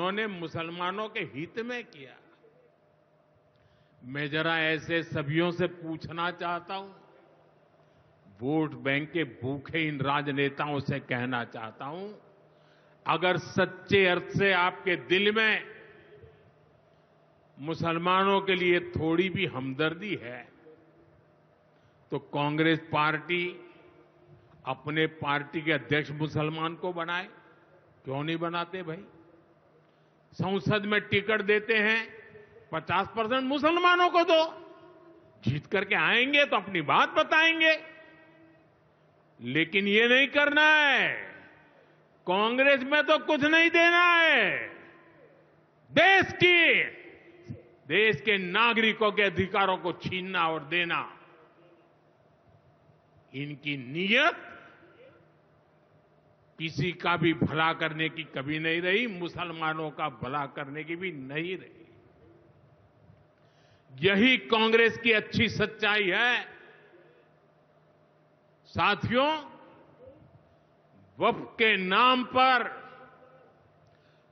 उन्होंने मुसलमानों के हित में किया। मैं जरा ऐसे सभियों से पूछना चाहता हूं, वोट बैंक के भूखे इन राजनेताओं से कहना चाहता हूं, अगर सच्चे अर्थ से आपके दिल में मुसलमानों के लिए थोड़ी भी हमदर्दी है तो कांग्रेस पार्टी अपने पार्टी के अध्यक्ष मुसलमान को बनाए। क्यों नहीं बनाते भाई? संसद में टिकट देते हैं 50% मुसलमानों को दो, जीत करके आएंगे तो अपनी बात बताएंगे। लेकिन ये नहीं करना है। कांग्रेस में तो कुछ नहीं देना है। देश के नागरिकों के अधिकारों को छीनना और देना, इनकी नीयत किसी का भी भला करने की कभी नहीं रही, मुसलमानों का भला करने की भी नहीं रही। यही कांग्रेस की अच्छी सच्चाई है। साथियों, वक्फ के नाम पर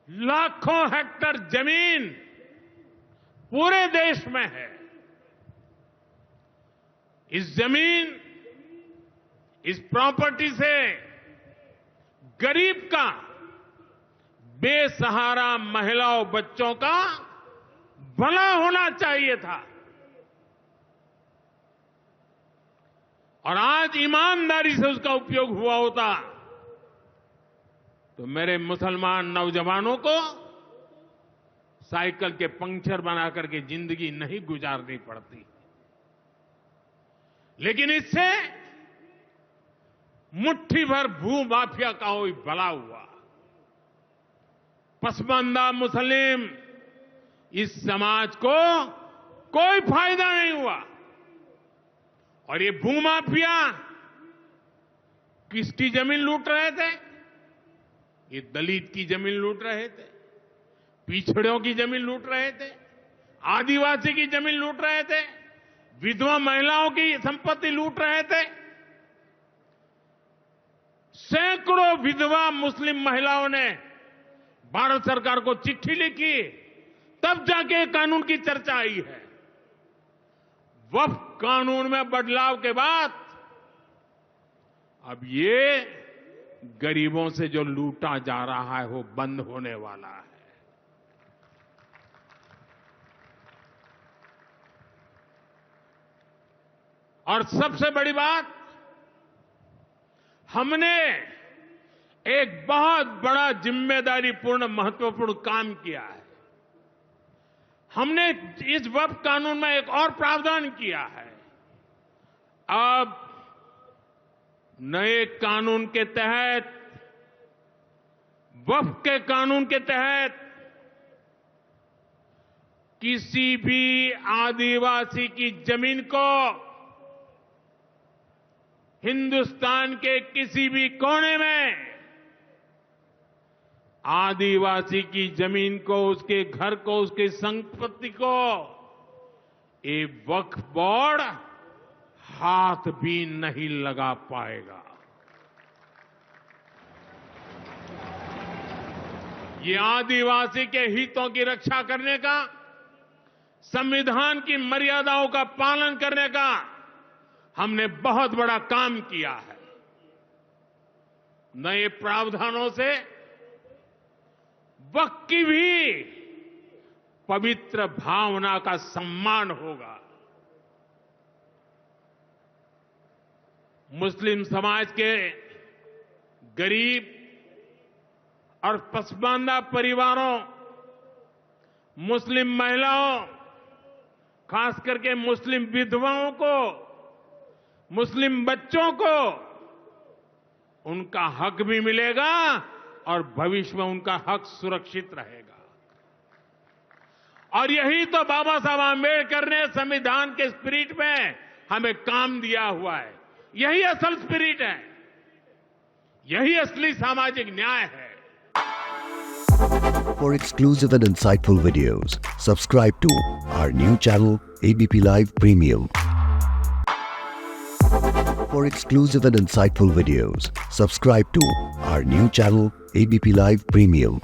लाखों हेक्टेयर जमीन पूरे देश में है। इस जमीन, इस प्रॉपर्टी से गरीब का, बेसहारा महिलाओं बच्चों का भला होना चाहिए था। और आज ईमानदारी से उसका उपयोग हुआ होता तो मेरे मुसलमान नौजवानों को साइकिल के पंक्चर बना करके जिंदगी नहीं गुजारनी पड़ती। लेकिन इससे मुट्ठी भर भू माफिया का कोई भला हुआ। पसमानदा मुस्लिम, इस समाज को कोई फायदा नहीं हुआ। और ये भूमाफिया किसकी जमीन लूट रहे थे? ये दलित की जमीन लूट रहे थे, पिछड़ों की जमीन लूट रहे थे, आदिवासी की जमीन लूट रहे थे, विधवा महिलाओं की संपत्ति लूट रहे थे। सैकड़ों विधवा मुस्लिम महिलाओं ने भारत सरकार को चिट्ठी लिखी, तब जाके कानून की चर्चा आई है। वक्फ कानून में बदलाव के बाद अब ये गरीबों से जो लूटा जा रहा है वो बंद होने वाला है। और सबसे बड़ी बात, हमने एक बहुत बड़ा जिम्मेदारीपूर्ण महत्वपूर्ण काम किया है। हमने इस वक्फ कानून में एक और प्रावधान किया है। अब नए कानून के तहत, वक्फ के कानून के तहत, किसी भी आदिवासी की जमीन को हिंदुस्तान के किसी भी कोने में, आदिवासी की जमीन को, उसके घर को, उसकी संपत्ति को ये वक्फ बोर्ड हाथ भी नहीं लगा पाएगा। ये आदिवासी के हितों की रक्षा करने का, संविधान की मर्यादाओं का पालन करने का हमने बहुत बड़ा काम किया है। नए प्रावधानों से वक्फ की भी पवित्र भावना का सम्मान होगा। मुस्लिम समाज के गरीब और पसमानदा परिवारों, मुस्लिम महिलाओं, खास करके मुस्लिम विधवाओं को, मुस्लिम बच्चों को उनका हक भी मिलेगा और भविष्य में उनका हक सुरक्षित रहेगा। और यही तो बाबा साहब आंबेडकर ने संविधान के स्पिरिट में हमें काम दिया हुआ है। यही असल स्पिरिट है, यही असली सामाजिक न्याय है। For exclusive and insightful videos, subscribe to our new channel ABP Live Premium. For exclusive and insightful videos, subscribe to our new channel ABP Live Premium.